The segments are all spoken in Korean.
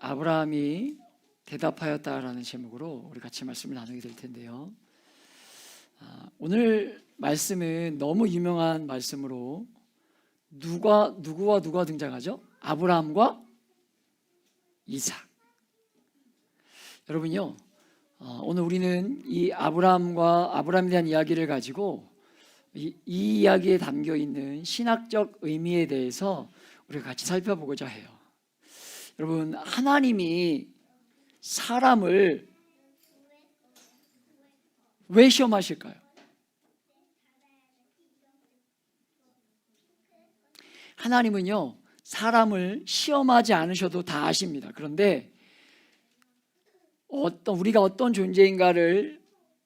아브라함이 대답하였다라는 제목으로 우리 같이 말씀을 나누게 될 텐데요. 오늘 말씀은 너무 유명한 말씀으로 누구와 누가 등장하죠? 아브라함과 이삭. 여러분요, 오늘 우리는 이 아브라함에 대한 이야기를 가지고 이 이야기에 담겨 있는 신학적 의미에 대해서 우리가 같이 살펴보고자 해요. 여러분, 하나님이 사람을 왜 시험하실까요? 하나님은요, 사람을 시험하지 않으셔도 다 아십니다. 그런데 우리가 어떤 존재인가를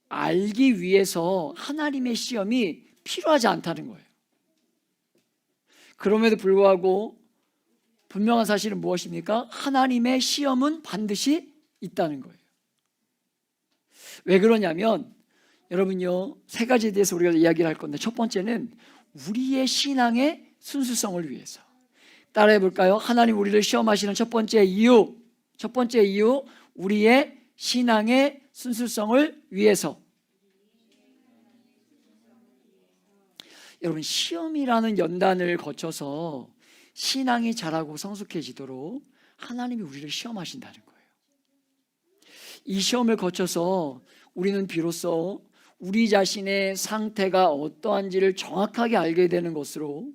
알기 위해서 하나님의 시험이 필요하지 않다는 거예요. 그럼에도 불구하고 분명한 사실은 무엇입니까? 하나님의 시험은 반드시 있다는 거예요. 왜 그러냐면 여러분요, 세 가지에 대해서 우리가 이야기를 할 건데, 첫 번째는 우리의 신앙의 순수성을 위해서. 따라해 볼까요? 하나님 우리를 시험하시는 첫 번째 이유, 우리의 신앙의 순수성을 위해서. 여러분, 시험이라는 연단을 거쳐서 신앙이 자라고 성숙해지도록 하나님이 우리를 시험하신다는 거예요. 이 시험을 거쳐서 우리는 비로소 우리 자신의 상태가 어떠한지를 정확하게 알게 되는 것으로,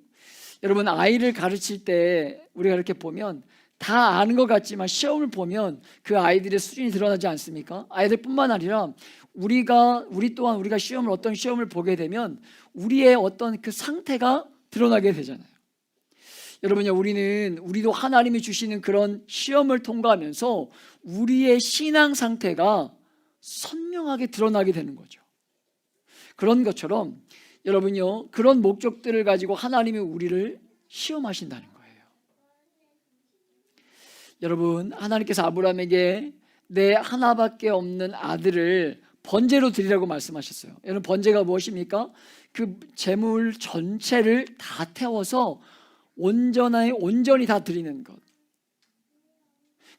여러분, 아이를 가르칠 때 우리가 이렇게 보면 다 아는 것 같지만 시험을 보면 그 아이들의 수준이 드러나지 않습니까? 아이들뿐만 아니라 우리 또한 우리가 어떤 시험을 보게 되면 우리의 어떤 그 상태가 드러나게 되잖아요. 여러분요, 우리도 하나님이 주시는 그런 시험을 통과하면서 우리의 신앙 상태가 선명하게 드러나게 되는 거죠. 그런 것처럼 여러분요, 그런 목적들을 가지고 하나님이 우리를 시험하신다는 거예요. 여러분, 하나님께서 아브라함에게 내 하나밖에 없는 아들을 번제로 드리라고 말씀하셨어요. 여러분, 번제가 무엇입니까? 그 재물 전체를 다 태워서 온전히 다 드리는 것.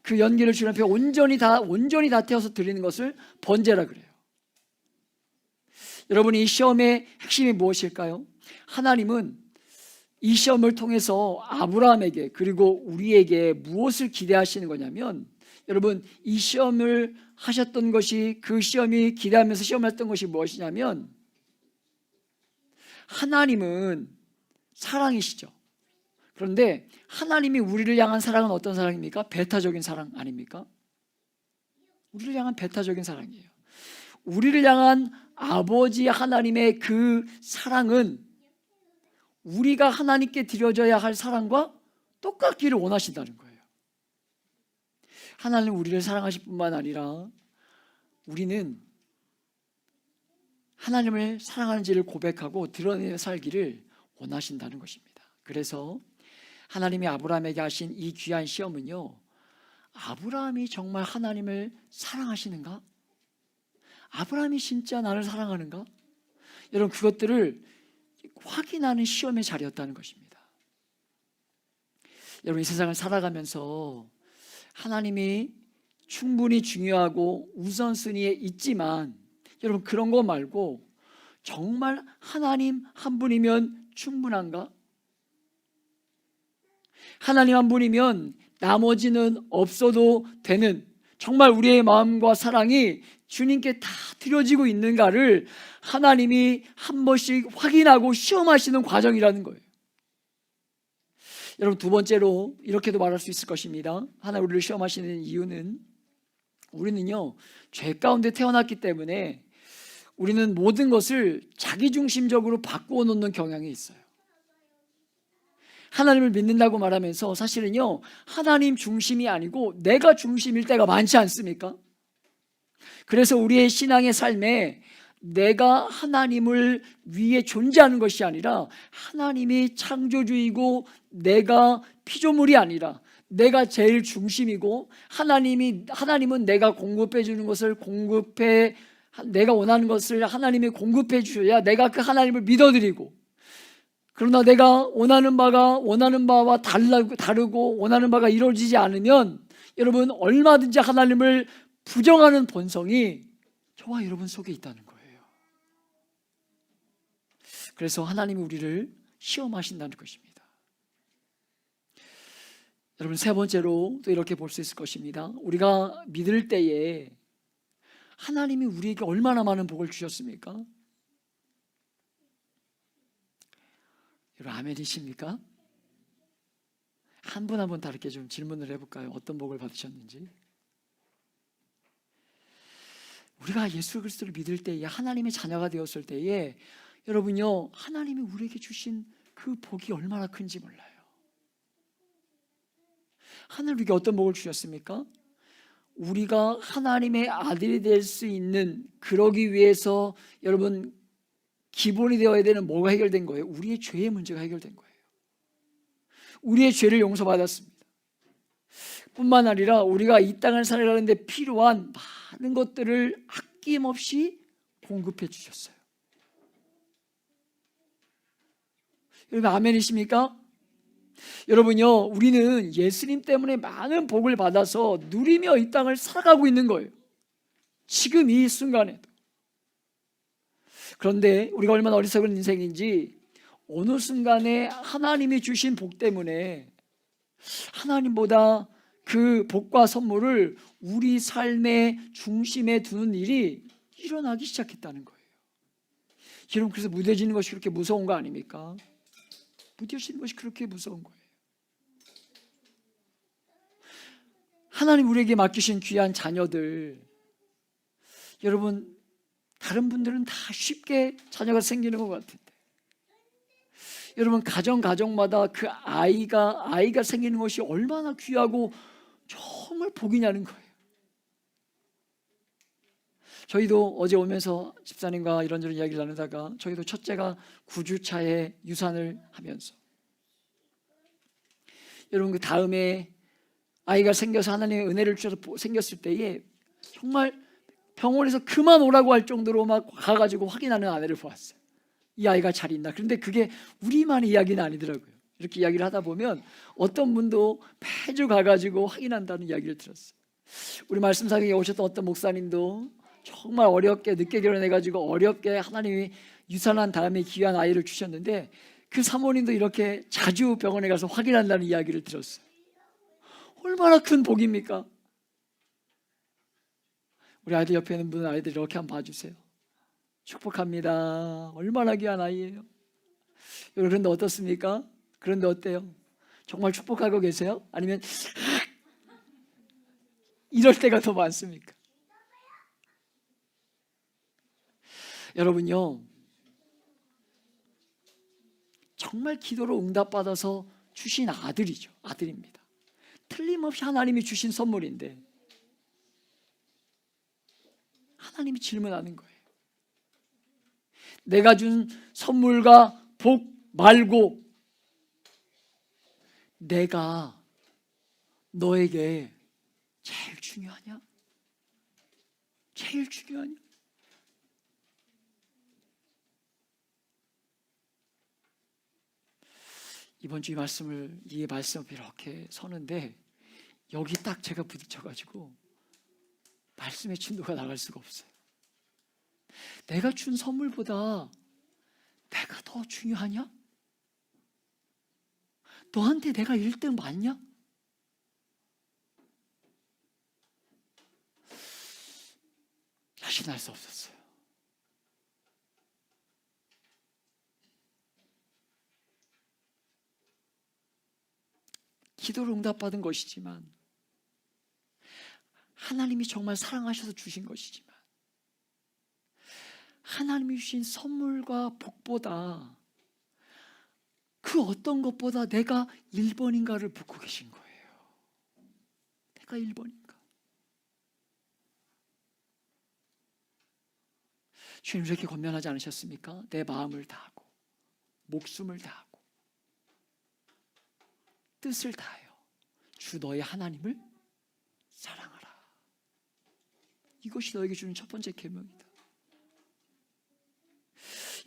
그 연기를 주님 앞에 온전히 다 태워서 드리는 것을 번제라 그래요. 여러분, 이 시험의 핵심이 무엇일까요? 하나님은 이 시험을 통해서 아브라함에게 그리고 우리에게 무엇을 기대하시는 거냐면, 여러분, 이 시험을 하셨던 것이, 그 시험이 기대하면서 시험했던 것이 무엇이냐면, 하나님은 사랑이시죠. 그런데 하나님이 우리를 향한 사랑은 어떤 사랑입니까? 배타적인 사랑 아닙니까? 우리를 향한 배타적인 사랑이에요. 우리를 향한 아버지 하나님의 그 사랑은 우리가 하나님께 드려져야 할 사랑과 똑같기를 원하신다는 거예요. 하나님은 우리를 사랑하실 뿐만 아니라 우리는 하나님을 사랑하는지를 고백하고 드러내며 살기를 원하신다는 것입니다. 그래서 하나님이 아브라함에게 하신 이 귀한 시험은요, 아브라함이 정말 하나님을 사랑하시는가? 아브라함이 진짜 나를 사랑하는가? 여러분, 그것들을 확인하는 시험의 자리였다는 것입니다. 여러분, 이 세상을 살아가면서 하나님이 충분히 중요하고 우선순위에 있지만, 여러분, 그런 거 말고 정말 하나님 한 분이면 충분한가? 하나님 한 분이면 나머지는 없어도 되는, 정말 우리의 마음과 사랑이 주님께 다 드려지고 있는가를 하나님이 한 번씩 확인하고 시험하시는 과정이라는 거예요. 여러분, 두 번째로 이렇게도 말할 수 있을 것입니다. 하나님 우리를 시험하시는 이유는, 우리는요, 죄 가운데 태어났기 때문에 우리는 모든 것을 자기중심적으로 바꾸어 놓는 경향이 있어요. 하나님을 믿는다고 말하면서 사실은요, 하나님 중심이 아니고 내가 중심일 때가 많지 않습니까? 그래서 우리의 신앙의 삶에 내가 하나님을 위해 존재하는 것이 아니라 하나님이 창조주이고 내가 피조물이 아니라 내가 제일 중심이고, 하나님은 내가 공급해 주는 것을 내가 원하는 것을 하나님이 공급해 주셔야 내가 그 하나님을 믿어드리고, 그러나 내가 원하는 바와 다르고 원하는 바가 이루어지지 않으면 여러분, 얼마든지 하나님을 부정하는 본성이 저와 여러분 속에 있다는 거예요. 그래서 하나님이 우리를 시험하신다는 것입니다. 여러분, 세 번째로 또 이렇게 볼 수 있을 것입니다. 우리가 믿을 때에 하나님이 우리에게 얼마나 많은 복을 주셨습니까? 여러분, 아멘이십니까? 한 분 한 분 다 이렇게 좀 질문을 해볼까요? 어떤 복을 받으셨는지. 우리가 예수 그리스도를 믿을 때에, 하나님의 자녀가 되었을 때에 여러분요, 하나님이 우리에게 주신 그 복이 얼마나 큰지 몰라요. 하나님 우리에게 어떤 복을 주셨습니까? 우리가 하나님의 아들이 될 수 있는, 그러기 위해서 여러분 기본이 되어야 되는 뭐가 해결된 거예요? 우리의 죄의 문제가 해결된 거예요. 우리의 죄를 용서받았습니다. 뿐만 아니라 우리가 이 땅을 살아가는데 필요한 많은 것들을 아낌없이 공급해 주셨어요. 여러분, 아멘이십니까? 여러분요, 우리는 예수님 때문에 많은 복을 받아서 누리며 이 땅을 살아가고 있는 거예요. 지금 이 순간에도. 그런데 우리가 얼마나 어리석은 인생인지 어느 순간에 하나님이 주신 복 때문에 하나님보다 그 복과 선물을 우리 삶의 중심에 두는 일이 일어나기 시작했다는 거예요. 여러분, 그래서 무뎌지는 것이 그렇게 무서운 거 아닙니까? 무뎌지는 것이 그렇게 무서운 거예요. 하나님 우리에게 맡기신 귀한 자녀들, 여러분, 다른 분들은 다 쉽게 자녀가 생기는 것 같은데, 여러분, 가정마다 그 아이가 생기는 것이 얼마나 귀하고 정말 복이냐는 거예요. 저희도 어제 오면서 집사님과 이런저런 이야기를 나누다가 저희도 첫째가 9주차에 유산을 하면서, 여러분, 그 다음에 아이가 생겨서 하나님의 은혜를 주셔서 생겼을 때에 정말 병원에서 그만 오라고 할 정도로 막 가가지고 확인하는 아내를 보았어요. 이 아이가 잘 있나? 그런데 그게 우리만의 이야기는 아니더라고요. 이렇게 이야기를 하다 보면 어떤 분도 매주 가가지고 확인한다는 이야기를 들었어요. 우리 말씀사경에 오셨던 어떤 목사님도 정말 어렵게 늦게 결혼해가지고 어렵게 하나님이 유산한 다음에 귀한 아이를 주셨는데, 그 사모님도 이렇게 자주 병원에 가서 확인한다는 이야기를 들었어요. 얼마나 큰 복입니까? 우리 아이들 옆에 있는 분은 아이들 이렇게 한번 봐주세요. 축복합니다. 얼마나 귀한 아이예요. 여러분, 그런데 어떻습니까? 그런데 어때요? 정말 축복하고 계세요? 아니면 이럴 때가 더 많습니까? 여러분요, 정말 기도로 응답받아서 주신 아들이죠. 아들입니다. 틀림없이 하나님이 주신 선물인데 하나님이 질문하는 거예요. 내가 준 선물과 복 말고 내가 너에게 제일 중요하냐? 제일 중요하냐? 이번 주 이 말씀을 이렇게 서는데 여기 딱 제가 부딪혀가지고 말씀의 진도가 나갈 수가 없어요. 내가 준 선물보다 내가 더 중요하냐? 너한테 내가 1등 맞냐? 자신할 수 없었어요. 기도로 응답받은 것이지만, 하나님이 정말 사랑하셔서 주신 것이지만, 하나님이 주신 선물과 복보다 그 어떤 것보다 내가 1번인가를 묻고 계신 거예요. 내가 1번인가? 주님 이렇게 권면하지 않으셨습니까? 내 마음을 다하고 목숨을 다하고 뜻을 다하여 주 너의 하나님을 사랑하라. 이것이 너에게 주는 첫 번째 계명이다.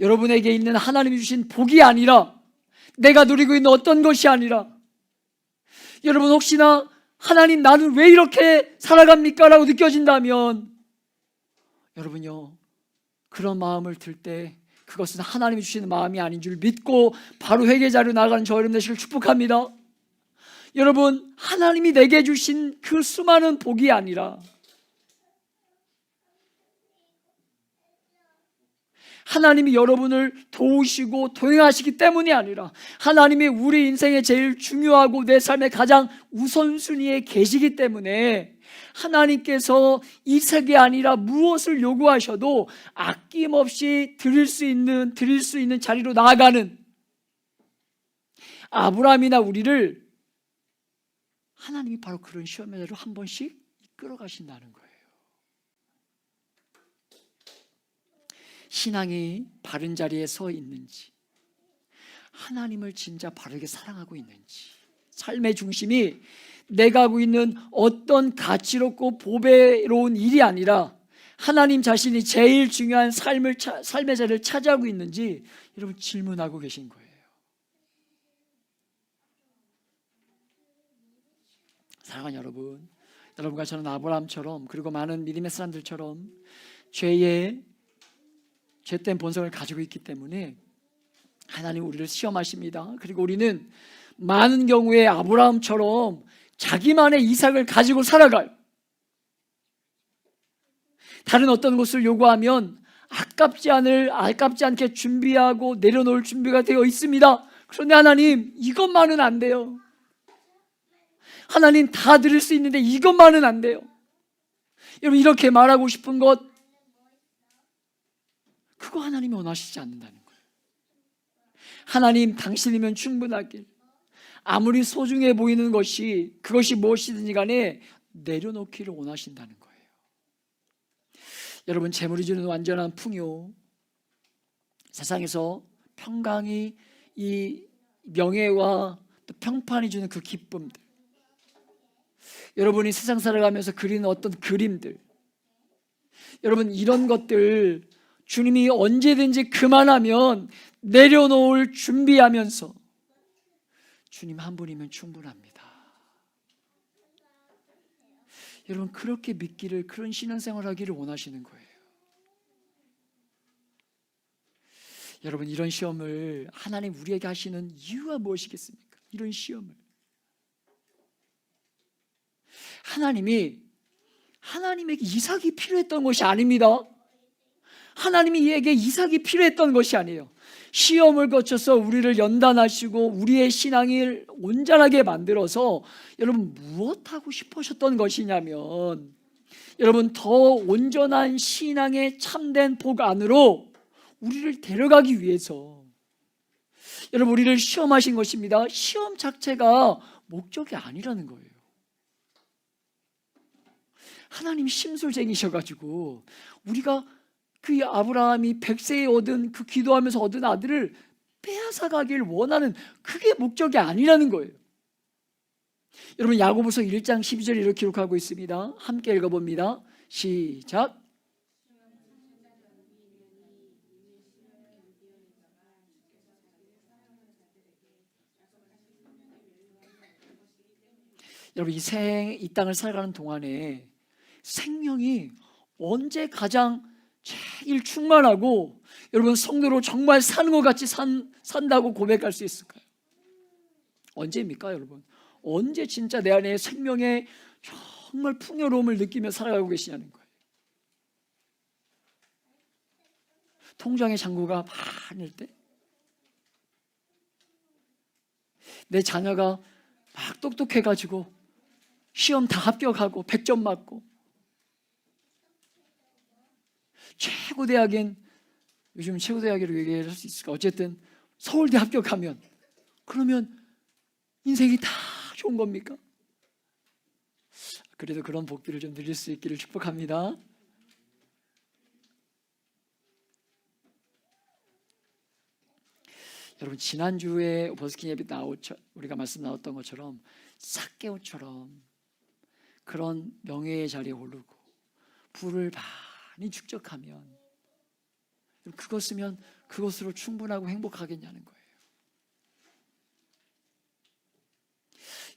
여러분에게 있는 하나님이 주신 복이 아니라, 내가 누리고 있는 어떤 것이 아니라, 여러분 혹시나 하나님 나는 왜 이렇게 살아갑니까? 라고 느껴진다면 여러분요, 그런 마음을 들 때 그것은 하나님이 주시는 마음이 아닌 줄 믿고 바로 회개자로 나아가는 저 여러분 되시길 축복합니다. 여러분, 하나님이 내게 주신 그 수많은 복이 아니라 하나님이 여러분을 도우시고 도행하시기 때문이 아니라 하나님이 우리 인생에 제일 중요하고 내 삶의 가장 우선순위에 계시기 때문에 하나님께서 이 세계 아니라 무엇을 요구하셔도 아낌없이 드릴 수 있는 자리로 나아가는 아브라함이나 우리를 하나님이 바로 그런 시험의 자리로 한 번씩 이끌어 가신다는 거예요. 신앙이 바른 자리에 서 있는지, 하나님을 진짜 바르게 사랑하고 있는지, 삶의 중심이 내가 하고 있는 어떤 가치롭고 보배로운 일이 아니라 하나님 자신이 제일 중요한 삶의 자리를 차지하고 있는지 여러분 질문하고 계신 거예요. 사랑하는 여러분, 여러분과 저는 아브라함처럼 그리고 많은 믿음의 사람들처럼 죄된 본성을 가지고 있기 때문에 하나님 우리를 시험하십니다. 그리고 우리는 많은 경우에 아브라함처럼 자기만의 이삭을 가지고 살아가요. 다른 어떤 것을 요구하면 아깝지 않게 준비하고 내려놓을 준비가 되어 있습니다. 그런데 하나님, 이것만은 안 돼요. 하나님, 다 드릴 수 있는데 이것만은 안 돼요. 여러분, 이렇게 말하고 싶은 것, 그거 하나님이 원하시지 않는다는 거예요. 하나님, 당신이면 충분하길, 아무리 소중해 보이는 것이 그것이 무엇이든지 간에 내려놓기를 원하신다는 거예요. 여러분, 재물이 주는 완전한 풍요, 세상에서 평강이, 이 명예와 또 평판이 주는 그 기쁨들, 여러분이 세상 살아가면서 그리는 어떤 그림들, 여러분, 이런 것들 주님이 언제든지 그만하면 내려놓을 준비하면서 주님 한 분이면 충분합니다. 여러분, 그렇게 믿기를, 그런 신앙생활 하기를 원하시는 거예요. 여러분, 이런 시험을 하나님 우리에게 하시는 이유가 무엇이겠습니까? 이런 시험을 하나님에게 이삭이 필요했던 것이 아닙니다. 하나님에게 이삭이 필요했던 것이 아니에요. 시험을 거쳐서 우리를 연단하시고 우리의 신앙을 온전하게 만들어서 여러분 무엇하고 싶으셨던 것이냐면, 여러분 더 온전한 신앙의 참된 복 안으로 우리를 데려가기 위해서 여러분 우리를 시험하신 것입니다. 시험 자체가 목적이 아니라는 거예요. 하나님이 심술쟁이셔가지고 우리가 그 아브라함이 100세에 얻은 그 기도하면서 얻은 아들을 빼앗아가길 원하는, 그게 목적이 아니라는 거예요. 여러분, 야고보서 1장 12절 이렇게 기록하고 있습니다. 함께 읽어봅니다. 시작. 여러분, 이 땅을 살아가는 동안에 생명이 언제 가장 제일 충만하고 여러분 성도로 정말 사는 것 같이 산다고 고백할 수 있을까요? 언제입니까, 여러분? 언제 진짜 내 안에 생명의 정말 풍요로움을 느끼며 살아가고 계시냐는 거예요. 통장의 잔고가 많을 때, 내 자녀가 막 똑똑해가지고 시험 다 합격하고 100점 맞고, 최고대학인, 요즘 최고대학이라고 얘기할 수 있을까? 어쨌든 서울대 합격하면, 그러면 인생이 다 좋은 겁니까? 그래도 그런 복들을 좀 누릴 수 있기를 축복합니다. 여러분, 지난주에 버스킹 예배 우리가 말씀 나왔던 것처럼 삭개오처럼 그런 명예의 자리에 오르고 부를 많이 축적하면 그것으로 충분하고 행복하겠냐는 거예요.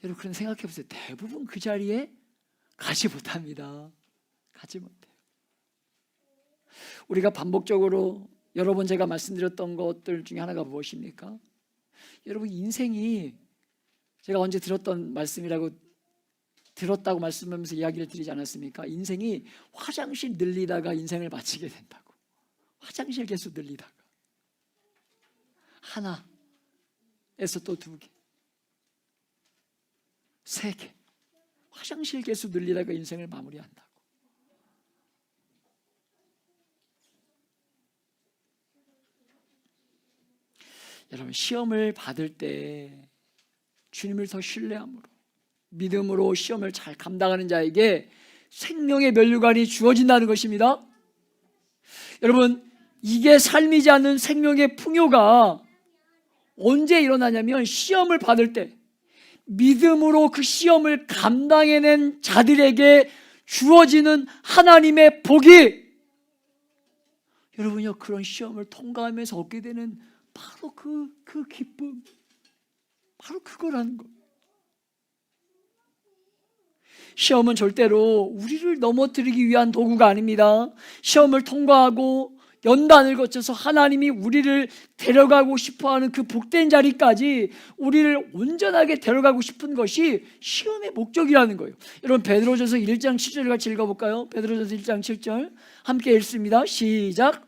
여러분 그런 생각해 보세요. 대부분 그 자리에 가지 못합니다. 가지 못해요. 우리가 반복적으로 여러 번 제가 말씀드렸던 것들 중에 하나가 무엇입니까? 여러분 인생이, 제가 언제 들었다고 말씀하면서 이야기를 드리지 않았습니까? 인생이 화장실 늘리다가 인생을 마치게 된다고. 화장실 개수 늘리다가 하나에서 또 2개, 3개, 화장실 개수 늘리다가 인생을 마무리한다고. 여러분 시험을 받을 때 주님을 더 신뢰함으로, 믿음으로 시험을 잘 감당하는 자에게 생명의 면류관이 주어진다는 것입니다. 여러분 이게 삶이지 않는 생명의 풍요가 언제 일어나냐면 시험을 받을 때, 믿음으로 그 시험을 감당해낸 자들에게 주어지는 하나님의 복이, 여러분요 그런 시험을 통과하면서 얻게 되는 바로 그 기쁨, 바로 그거라는 거. 시험은 절대로 우리를 넘어뜨리기 위한 도구가 아닙니다. 시험을 통과하고 연단을 거쳐서 하나님이 우리를 데려가고 싶어하는 그 복된 자리까지 우리를 온전하게 데려가고 싶은 것이 시험의 목적이라는 거예요. 여러분 베드로전서 1장 7절 같이 읽어볼까요? 베드로전서 1장 7절 함께 읽습니다. 시작.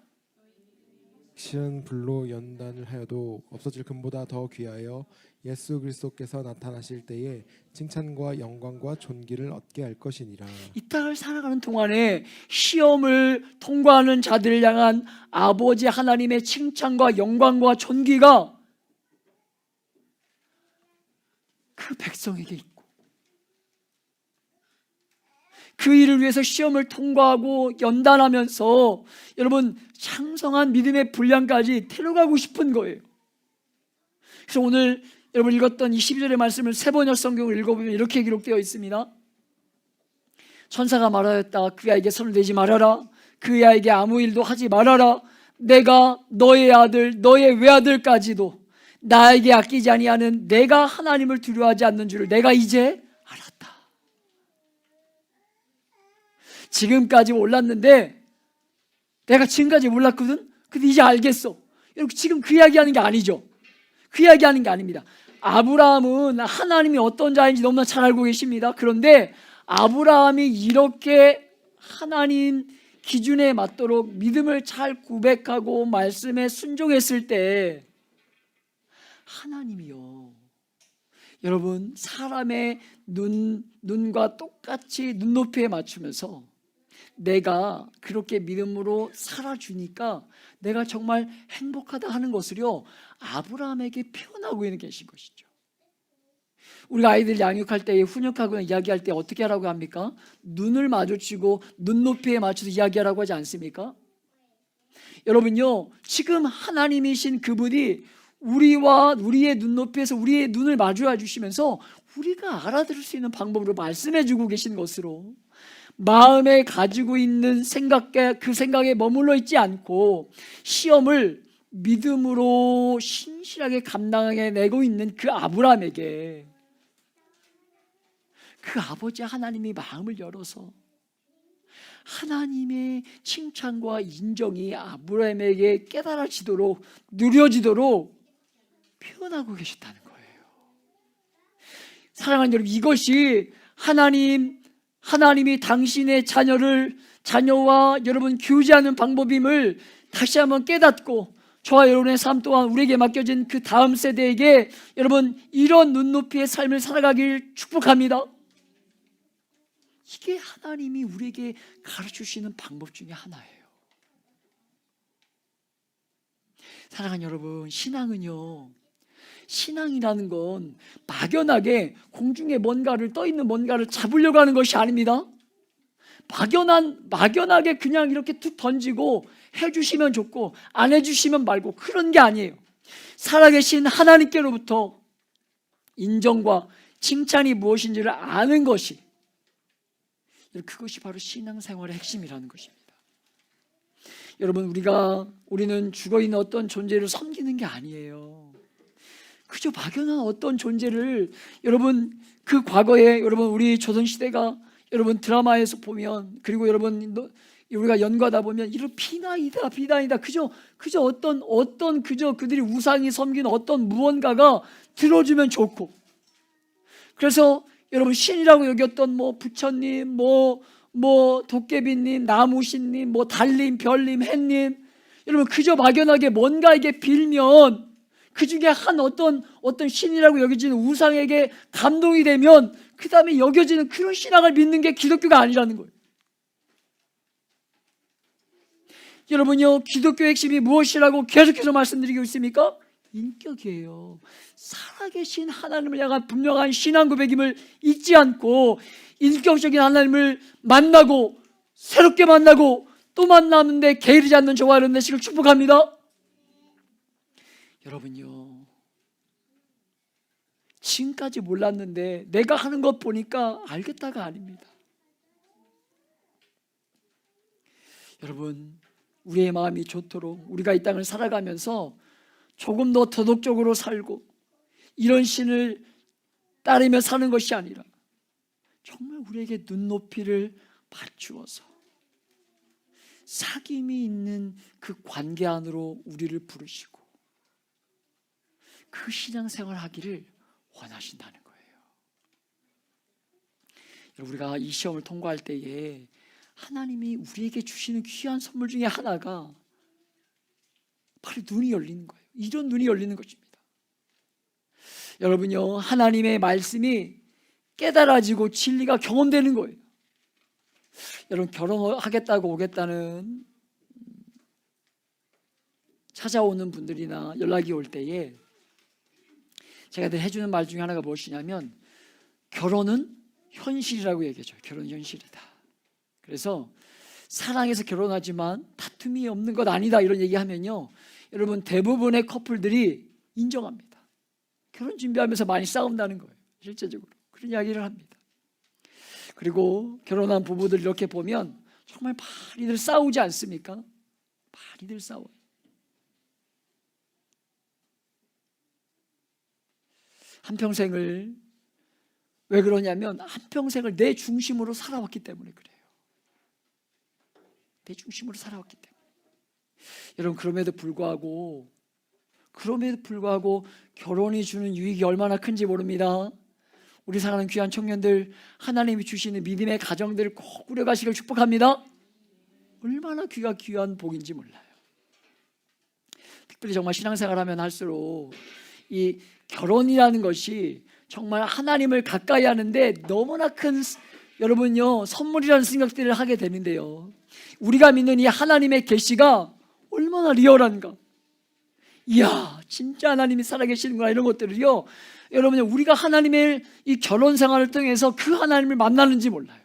시은 불로 연단을 하여도 없어질 금보다 더 귀하여 예수 그리스도께서 나타나실 때에 칭찬과 영광과 존귀를 얻게 할 것이니라. 이 땅을 살아가는 동안에 시험을 통과하는 자들을 향한 아버지 하나님의 칭찬과 영광과 존귀가 그 백성에게 있고, 그 일을 위해서 시험을 통과하고 연단하면서 여러분 창성한 믿음의 분량까지 데려가고 싶은 거예요. 그래서 오늘 여러분 읽었던 이 12절의 말씀을 세번역 성경을 읽어보면 이렇게 기록되어 있습니다. 천사가 말하였다. 그 아이에게 손을 대지 말아라. 그 아이에게 아무 일도 하지 말아라. 내가 너의 아들, 너의 외아들까지도 나에게 아끼지 아니하는 내가 하나님을 두려워하지 않는 줄을 내가 이제 알았다. 지금까지 몰랐는데, 내가 지금까지 몰랐거든. 근데 이제 알겠어. 여러분 지금 그 이야기하는 게 아니죠. 그 이야기하는 게 아닙니다. 아브라함은 하나님이 어떤 자인지 너무나 잘 알고 계십니다. 그런데 아브라함이 이렇게 하나님 기준에 맞도록 믿음을 잘 고백하고 말씀에 순종했을 때 하나님이요, 여러분 사람의 눈과 똑같이 눈높이에 맞추면서 내가 그렇게 믿음으로 살아주니까 내가 정말 행복하다 하는 것을요 아브라함에게 표현하고 있는 계신 것이죠. 우리가 아이들 양육할 때, 훈육하거나 이야기할 때 어떻게 하라고 합니까? 눈을 마주치고 눈높이에 맞춰서 이야기하라고 하지 않습니까? 여러분요 지금 하나님이신 그분이 우리와 우리의 눈높이에서 우리의 눈을 마주해 주시면서 우리가 알아들을 수 있는 방법으로 말씀해 주고 계신 것으로, 마음에 가지고 있는 그 생각에 머물러 있지 않고 시험을 믿음으로 신실하게 감당해내고 있는 그 아브라함에게 그 아버지 하나님이 마음을 열어서 하나님의 칭찬과 인정이 아브라함에게 깨달아지도록, 누려지도록 표현하고 계셨다는 거예요. 사랑하는 여러분, 이것이 하나님이 당신의 자녀와 여러분 교제하는 방법임을 다시 한번 깨닫고, 저와 여러분의 삶 또한 우리에게 맡겨진 그 다음 세대에게 여러분 이런 눈높이의 삶을 살아가길 축복합니다. 이게 하나님이 우리에게 가르쳐주시는 방법 중에 하나예요. 사랑하는 여러분, 신앙이라는 건 막연하게 공중에 떠있는 뭔가를 잡으려고 하는 것이 아닙니다. 막연하게 그냥 이렇게 툭 던지고 해주시면 좋고 안 해주시면 말고 그런 게 아니에요. 살아계신 하나님께로부터 인정과 칭찬이 무엇인지를 아는 것이, 그것이 바로 신앙생활의 핵심이라는 것입니다. 여러분 우리는 죽어있는 어떤 존재를 섬기는 게 아니에요. 그저 막연한 어떤 존재를 여러분 그 과거에 여러분 우리 조선시대가 여러분 드라마에서 보면 그리고 여러분 우리가 연구하다 보면 이런 비단이다 그저 어떤 그저 그들이 우상이 섬기는 어떤 무언가가 들어주면 좋고 그래서 여러분 신이라고 여겼던 뭐 부처님 뭐 도깨비님 나무신님 뭐 달님 별님 햇님 여러분 그저 막연하게 뭔가에게 빌면 그 중에 한 어떤 신이라고 여겨지는 우상에게 감동이 되면 그 다음에 여겨지는 그런 신앙을 믿는 게 기독교가 아니라는 거예요. 여러분요 기독교의 핵심이 무엇이라고 계속해서 말씀드리고 있습니까? 인격이에요. 살아계신 하나님을 향한 분명한 신앙 고백임을 잊지 않고 인격적인 하나님을 만나고 새롭게 만나고 또 만나는데 게으르지 않는 저와 여러분 되시길 축복합니다. 여러분요 지금까지 몰랐는데 내가 하는 것 보니까 알겠다가 아닙니다. 여러분 우리의 마음이 좋도록 우리가 이 땅을 살아가면서 조금 더 도덕적으로 살고 이런 신을 따르며 사는 것이 아니라 정말 우리에게 눈높이를 맞추어서 사귐이 있는 그 관계 안으로 우리를 부르시고 그 신앙생활을 하기를 원하신다는 거예요. 여러분 우리가 이 시험을 통과할 때에 하나님이 우리에게 주시는 귀한 선물 중에 하나가 바로 눈이 열리는 거예요. 이런 눈이 열리는 것입니다. 여러분요 하나님의 말씀이 깨달아지고 진리가 경험되는 거예요. 여러분 결혼하겠다고 오겠다는 찾아오는 분들이나 연락이 올 때에 제가 해주는 말 중에 하나가 무엇이냐면 결혼은 현실이라고 얘기하죠. 결혼은 현실이다. 그래서 사랑해서 결혼하지만 다툼이 없는 것 아니다 이런 얘기하면요 여러분 대부분의 커플들이 인정합니다. 결혼 준비하면서 많이 싸운다는 거예요. 실제적으로 그런 이야기를 합니다. 그리고 결혼한 부부들 이렇게 보면 정말 많이들 싸우지 않습니까? 많이들 싸워요. 한평생을 왜 그러냐면 한평생을 내 중심으로 살아왔기 때문에 그래요. 내 중심으로 살아왔기 때문에. 여러분 그럼에도 불구하고 결혼이 주는 유익이 얼마나 큰지 모릅니다. 우리 사랑하는 귀한 청년들 하나님이 주시는 믿음의 가정들을 꼭 꾸려가시길 축복합니다. 얼마나 귀한 복인지 몰라요. 특별히 정말 신앙생활하면 할수록 이 결혼이라는 것이 정말 하나님을 가까이 하는데 너무나 큰 여러분요 선물이라는 생각들을 하게 되는데요 우리가 믿는 이 하나님의 계시가 얼마나 리얼한가. 이야 진짜 하나님이 살아계시는구나 이런 것들을요 여러분 우리가 하나님의 이 결혼 생활을 통해서 그 하나님을 만나는지 몰라요.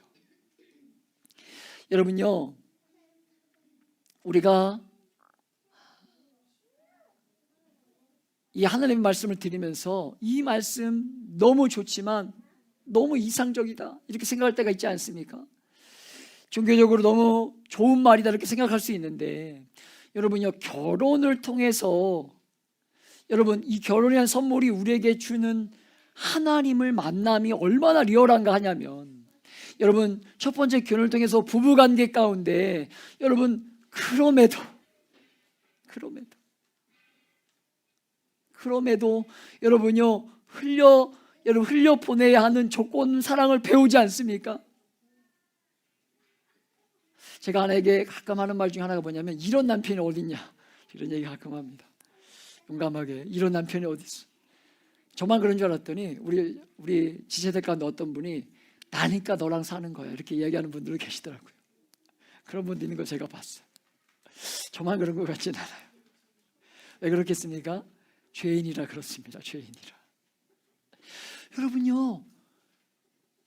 여러분요 우리가 이 하나님의 말씀을 드리면서 이 말씀 너무 좋지만 너무 이상적이다 이렇게 생각할 때가 있지 않습니까? 종교적으로 너무 좋은 말이다 이렇게 생각할 수 있는데 여러분요 결혼을 통해서 여러분 이 결혼이라는 선물이 우리에게 주는 하나님을 만남이 얼마나 리얼한가 하냐면 여러분 첫 번째 결혼을 통해서 부부관계 가운데 여러분 그럼에도 여러분요 흘려 보내야 하는 조건 사랑을 배우지 않습니까? 제가 아내에게 가끔 하는 말 중에 하나가 뭐냐면 이런 남편이 어딨냐 이런 얘기 가끔 합니다. 용감하게 이런 남편이 어디 있어? 저만 그런 줄 알았더니 우리 지체들 가운데 어떤 분이 나니까 너랑 사는 거야 이렇게 이야기하는 분들도 계시더라고요. 그런 분들 있는 거 제가 봤어요. 저만 그런 것 같진 않아요. 왜 그렇겠습니까? 죄인이라 그렇습니다. 죄인이라. 여러분요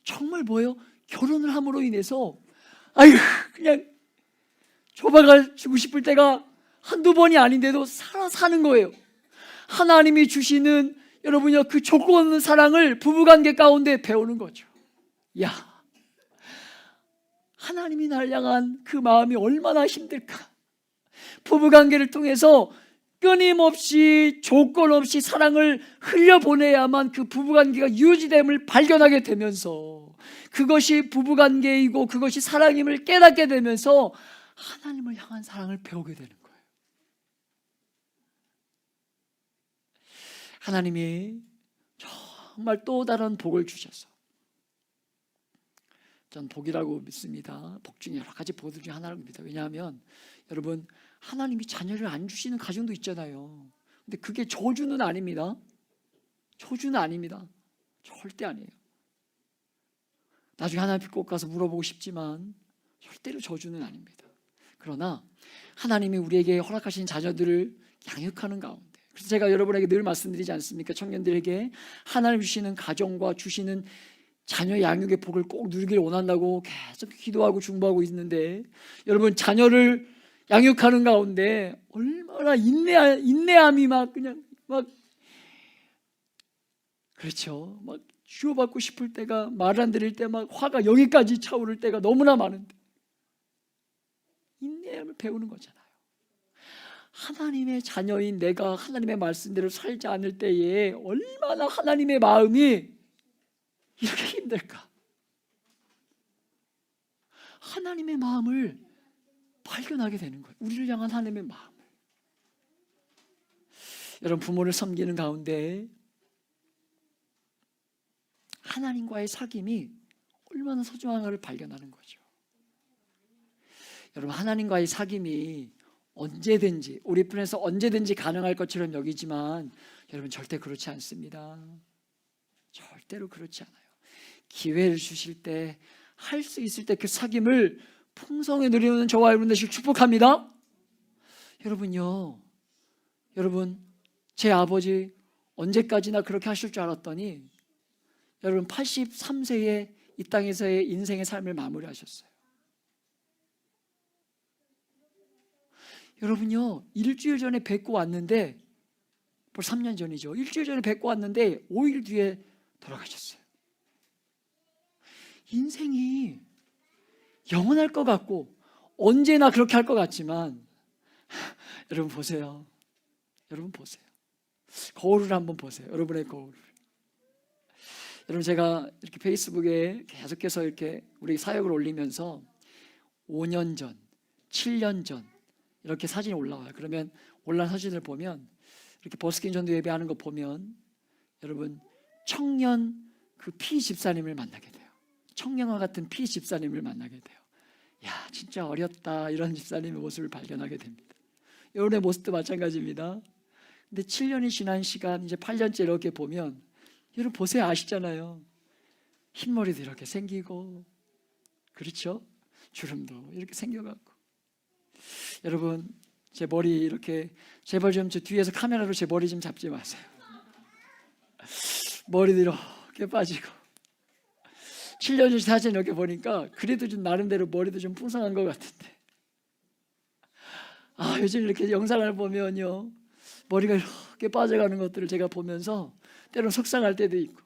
정말 뭐예요? 결혼을 함으로 인해서 그냥 좁아가지고 싶을 때가 한두 번이 아닌데도 사는 거예요. 하나님이 주시는 여러분요 그 조건 없는 사랑을 부부관계 가운데 배우는 거죠. 야 하나님이 날 향한 그 마음이 얼마나 힘들까. 부부관계를 통해서 끊임없이 조건 없이 사랑을 흘려보내야만 그 부부관계가 유지됨을 발견하게 되면서 그것이 부부관계이고 그것이 사랑임을 깨닫게 되면서 하나님을 향한 사랑을 배우게 되는 거예요. 하나님이 정말 또 다른 복을 주셔서, 전 복이라고 믿습니다. 복 중에 여러 가지 복들 중에 하나라고 믿니다. 왜냐하면 여러분, 하나님이 자녀를 안 주시는 가정도 있잖아요. 근데 그게 저주는 아닙니다. 저주는 아닙니다. 절대 아니에요. 나중에 하나님 꼭 가서 물어보고 싶지만 절대로 저주는 아닙니다. 그러나 하나님이 우리에게 허락하신 자녀들을 양육하는 가운데, 그래서 제가 여러분에게 늘 말씀드리지 않습니까? 청년들에게 하나님 주시는 가정과 주시는 자녀 양육의 복을 꼭 누리길 원한다고 계속 기도하고 중보하고 있는데, 여러분, 자녀를 양육하는 가운데 얼마나 인내함이 막 그렇죠. 막 주워받고 싶을 때가, 말 안 들을 때 막 화가 여기까지 차오를 때가 너무나 많은데 인내함을 배우는 거잖아요. 하나님의 자녀인 내가 하나님의 말씀대로 살지 않을 때에 얼마나 하나님의 마음이 이렇게 힘들까? 하나님의 마음을 발견하게 되는 거예요. 우리를 향한 하나님의 마음을. 여러분, 부모를 섬기는 가운데 하나님과의 사귐이 얼마나 소중한가를 발견하는 거죠. 여러분, 하나님과의 사귐이 언제든지, 우리 편에서 언제든지 가능할 것처럼 여기지만 여러분, 절대 그렇지 않습니다. 절대로 그렇지 않아요. 기회를 주실 때, 할 수 있을 때 그 사귐을 풍성히 누리는 저와 여러분 되시길 축복합니다. 여러분요, 여러분, 제 아버지 언제까지나 그렇게 하실 줄 알았더니 여러분 83세에 이 땅에서의 인생의 삶을 마무리하셨어요. 여러분요, 일주일 전에 뵙고 왔는데, 벌써 3년 전이죠. 일주일 전에 뵙고 왔는데 5일 뒤에 돌아가셨어요. 인생이 영원할 것 같고 언제나 그렇게 할 것 같지만 여러분 보세요. 여러분 보세요. 거울을 한번 보세요. 여러분의 거울을. 여러분, 제가 이렇게 페이스북에 계속해서 이렇게 우리 사역을 올리면서 5년 전, 7년 전 이렇게 사진이 올라와요. 그러면 올라온 사진을 보면 이렇게 버스킹 전도 예배하는 거 보면 여러분, 청년 그 피 집사님을 만나게 돼요. 청년과 같은 피 집사님을 만나게 돼요. 야, 진짜 어렸다, 이런 집사님의 모습을 발견하게 됩니다. 여러분의 모습도 마찬가지입니다. 근데 7년이 지난 시간, 이제 8년째 이렇게 보면 여러분 보세요. 아시잖아요. 흰머리도 이렇게 생기고, 그렇죠? 주름도 이렇게 생겨갖고. 여러분, 제 머리 이렇게, 제발 좀 저 뒤에서 카메라로 제 머리 좀 잡지 마세요. 머리도 이렇게 빠지고. 7년 전 사진 이렇게 보니까 그래도 좀 나름대로 머리도 좀 풍성한 것 같은데, 요즘 이렇게 영상을 보면요, 머리가 이렇게 빠져가는 것들을 제가 보면서 때로는 속상할 때도 있고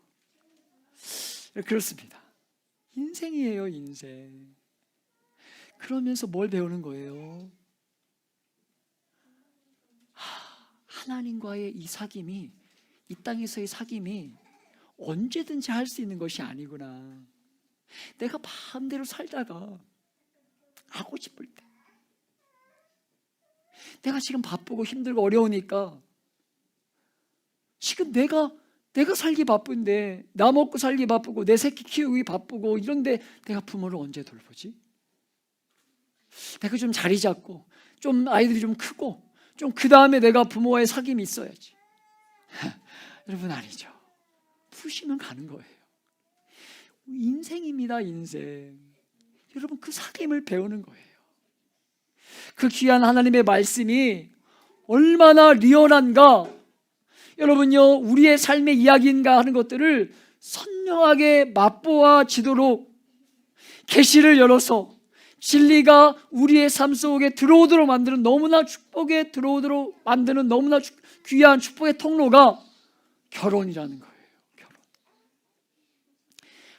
그렇습니다. 인생이에요, 인생. 그러면서 뭘 배우는 거예요? 하나님과의 이 사귐이, 이 땅에서의 사귐이 언제든지 할 수 있는 것이 아니구나. 내가 마음대로 살다가 하고 싶을 때, 내가 지금 바쁘고 힘들고 어려우니까 지금 내가 살기 바쁜데, 나 먹고 살기 바쁘고 내 새끼 키우기 바쁘고 이런데 내가 부모를 언제 돌보지? 내가 좀 자리 잡고 좀 아이들이 좀 크고 좀 그 다음에 내가 부모와의 사귐이 있어야지. 여러분, 아니죠. 푸시면 가는 거예요. 인생입니다, 인생. 여러분, 그 사귐을 배우는 거예요. 그 귀한 하나님의 말씀이 얼마나 리얼한가, 여러분요, 우리의 삶의 이야기인가 하는 것들을 선명하게 맛보아지도록 계시를 열어서 진리가 우리의 삶 속에 들어오도록 만드는, 너무나 축복에 들어오도록 만드는 너무나 귀한 축복의 통로가 결혼이라는 거예요. 결혼.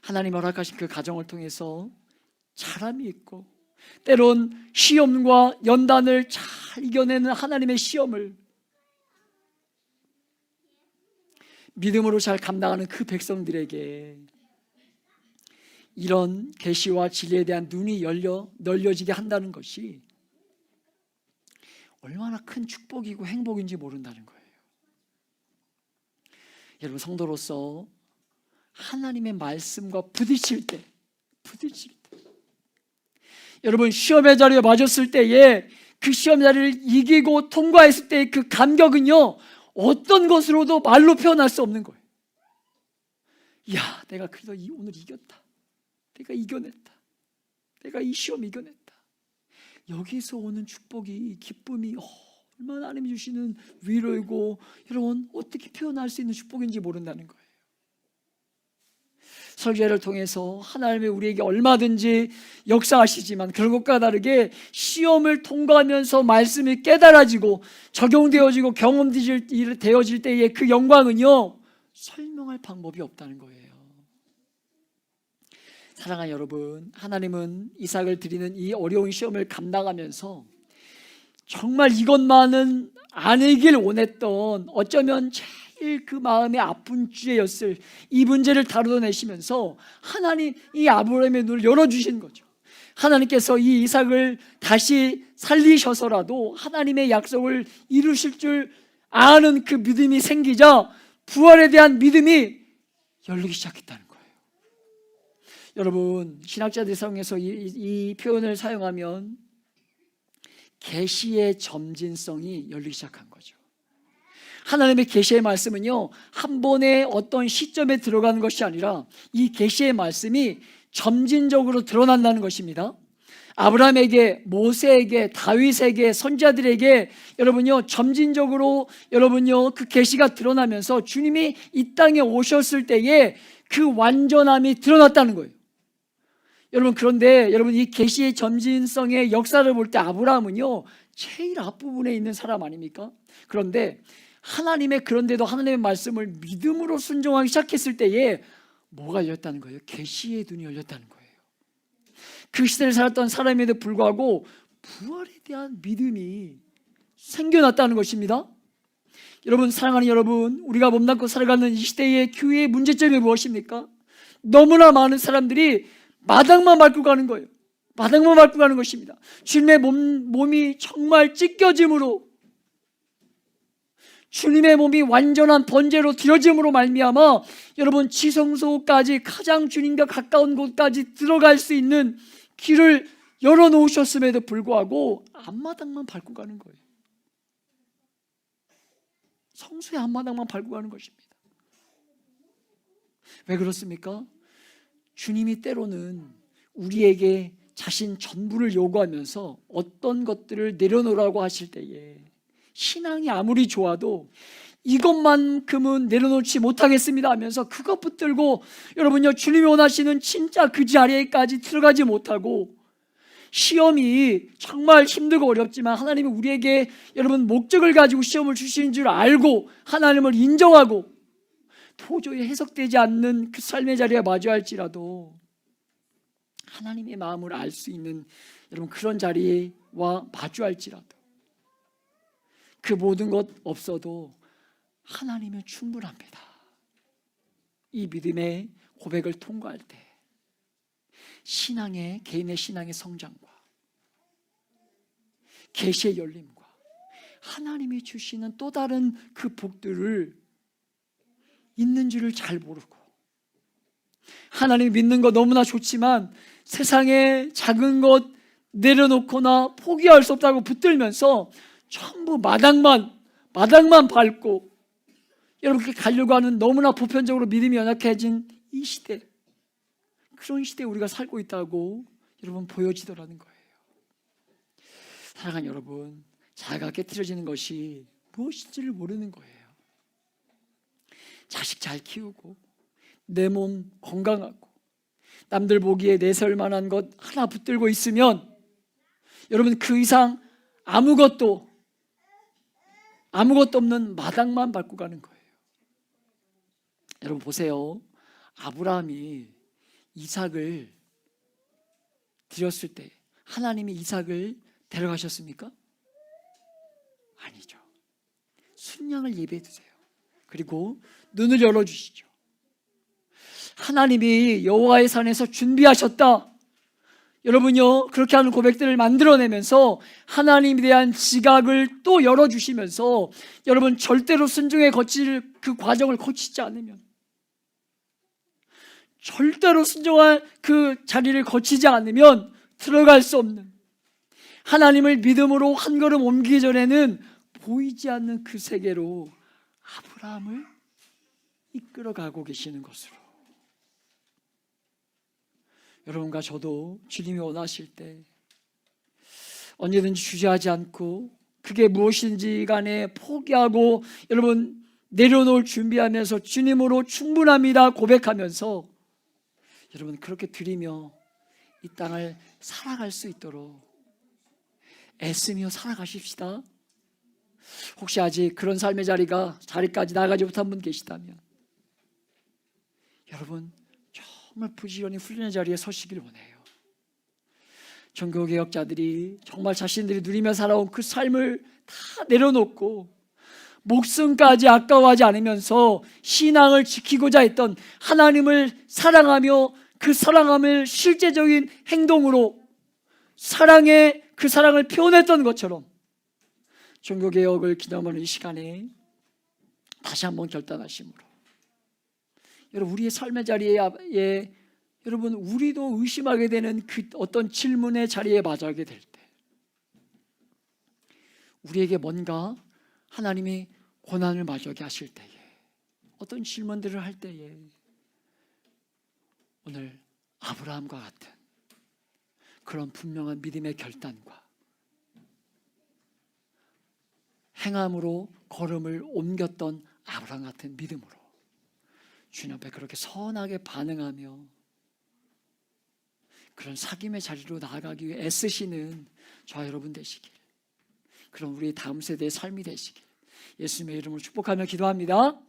하나님 허락하신 그 가정을 통해서 사람이 있고, 때론 시험과 연단을 잘 이겨내는 하나님의 시험을 믿음으로 잘 감당하는 그 백성들에게 이런 계시와 진리에 대한 눈이 널려지게 한다는 것이 얼마나 큰 축복이고 행복인지 모른다는 거예요. 여러분, 성도로서 하나님의 말씀과 부딪힐 때 여러분, 시험의 자리에 맞았을 때에 그 시험 자리를 이기고 통과했을 때의 그 감격은요, 어떤 것으로도 말로 표현할 수 없는 거예요. 야, 내가 그래도 오늘 이겼다. 내가 이겨냈다. 내가 이 시험 이겨냈다. 여기서 오는 축복이, 기쁨이 얼마나 하나님이 주시는 위로이고, 여러분 어떻게 표현할 수 있는 축복인지 모른다는 거예요. 설교를 통해서 하나님이 우리에게 얼마든지 역사하시지만 그것과 다르게 시험을 통과하면서 말씀이 깨달아지고 적용되어지고 경험되어질 때의 그 영광은요, 설명할 방법이 없다는 거예요. 사랑하는 여러분, 하나님은 이삭을 드리는 이 어려운 시험을 감당하면서 정말 이것만은 아니길 원했던, 어쩌면 제일 그 마음에 아픈 주제였을 이 문제를 다루어내시면서 하나님 이 아브라함의 눈을 열어주신 거죠. 하나님께서 이 이삭을 다시 살리셔서라도 하나님의 약속을 이루실 줄 아는 그 믿음이 생기자 부활에 대한 믿음이 열리기 시작했다는 거예요. 여러분, 신학자들이 사용해서 이 표현을 사용하면 계시의 점진성이 열리기 시작한 거죠. 하나님의 계시의 말씀은요, 한 번의 어떤 시점에 들어가는 것이 아니라 이 계시의 말씀이 점진적으로 드러난다는 것입니다. 아브라함에게, 모세에게, 다윗에게, 선지자들에게 여러분요, 점진적으로 여러분요, 그 계시가 드러나면서 주님이 이 땅에 오셨을 때에 그 완전함이 드러났다는 거예요. 여러분, 그런데 여러분, 이 계시의 점진성의 역사를 볼 때 아브라함은요, 제일 앞부분에 있는 사람 아닙니까? 그런데 그런데도 하나님의 말씀을 믿음으로 순종하기 시작했을 때에 뭐가 열렸다는 거예요? 계시의 눈이 열렸다는 거예요. 그 시대를 살았던 사람에도 불구하고 부활에 대한 믿음이 생겨났다는 것입니다. 여러분, 사랑하는 여러분, 우리가 몸담고 살아가는 이 시대의 교회의 문제점이 무엇입니까? 너무나 많은 사람들이 마당만 밟고 가는 거예요. 마당만 밟고 가는 것입니다. 주님의 몸이 정말 찢겨짐으로, 주님의 몸이 완전한 번제로 드려짐으로 말미암아 여러분, 지성소까지, 가장 주님과 가까운 곳까지 들어갈 수 있는 길을 열어놓으셨음에도 불구하고 앞마당만 밟고 가는 거예요. 성소의 앞마당만 밟고 가는 것입니다. 왜 그렇습니까? 주님이 때로는 우리에게 자신 전부를 요구하면서 어떤 것들을 내려놓으라고 하실 때에 신앙이 아무리 좋아도 이것만큼은 내려놓지 못하겠습니다 하면서 그것 붙들고 여러분요, 주님이 원하시는 진짜 그 자리에까지 들어가지 못하고, 시험이 정말 힘들고 어렵지만 하나님이 우리에게 여러분 목적을 가지고 시험을 주시는 줄 알고 하나님을 인정하고 도저히 해석되지 않는 그 삶의 자리에 마주할지라도 하나님의 마음을 알 수 있는 여러분 그런 자리와 마주할지라도 그 모든 것 없어도 하나님은 충분합니다. 이 믿음의 고백을 통과할 때 개인의 신앙의 성장과 계시의 열림과 하나님이 주시는 또 다른 그 복들을 있는 줄을 잘 모르고, 하나님 믿는 거 너무나 좋지만 세상에 작은 것 내려놓거나 포기할 수 없다고 붙들면서 전부 마당만 밟고 여러분 그렇게 가려고 하는, 너무나 보편적으로 믿음이 연약해진 이 시대, 그런 시대에 우리가 살고 있다고 여러분 보여지더라는 거예요. 사랑하는 여러분, 자아가 깨트려지는 것이 무엇인지를 모르는 거예요. 자식 잘 키우고 내 몸 건강하고 남들 보기에 내세울 만한 것 하나 붙들고 있으면 여러분 그 이상 아무것도 없는 마당만 밟고 가는 거예요. 여러분 보세요. 아브라함이 이삭을 드렸을 때 하나님이 이삭을 데려가셨습니까? 아니죠. 순양을 예배해 두세요. 그리고 눈을 열어주시죠. 하나님이 여호와의 산에서 준비하셨다. 여러분요, 그렇게 하는 고백들을 만들어내면서 하나님에 대한 지각을 또 열어주시면서 여러분 절대로 순종에 거칠 그 과정을 거치지 않으면, 절대로 순종할 그 자리를 거치지 않으면 들어갈 수 없는, 하나님을 믿음으로 한 걸음 옮기기 전에는 보이지 않는 그 세계로 아브라함을 이끌어가고 계시는 것으로, 여러분과 저도 주님이 원하실 때 언제든지 주저하지 않고 그게 무엇인지 간에 포기하고 여러분 내려놓을 준비하면서 주님으로 충분합니다 고백하면서 여러분 그렇게 드리며 이 땅을 살아갈 수 있도록 애쓰며 살아가십시다. 혹시 아직 그런 삶의 자리까지 나가지 못한 분 계시다면 여러분 정말 부지런히 훈련의 자리에 서시길 원해요. 종교개혁자들이 정말 자신들이 누리며 살아온 그 삶을 다 내려놓고 목숨까지 아까워하지 않으면서 신앙을 지키고자 했던, 하나님을 사랑하며 그 사랑함을 실제적인 행동으로 그 사랑을 표현했던 것처럼 종교개혁을 기념하는 이 시간에 다시 한번 결단하심으로 여러분 우리의 삶의 자리에 여러분 우리도 의심하게 되는 그 어떤 질문의 자리에 맞아가게 될 때 우리에게 뭔가 하나님이 고난을 마주하게 하실 때에 어떤 질문들을 할 때에 오늘 아브라함과 같은 그런 분명한 믿음의 결단과 행함으로 걸음을 옮겼던 아브라함 같은 믿음으로 주님 앞에 그렇게 선하게 반응하며 그런 사귐의 자리로 나아가기 위해 애쓰시는 저와 여러분 되시길, 그런 우리 다음 세대의 삶이 되시길 예수님의 이름으로 축복하며 기도합니다.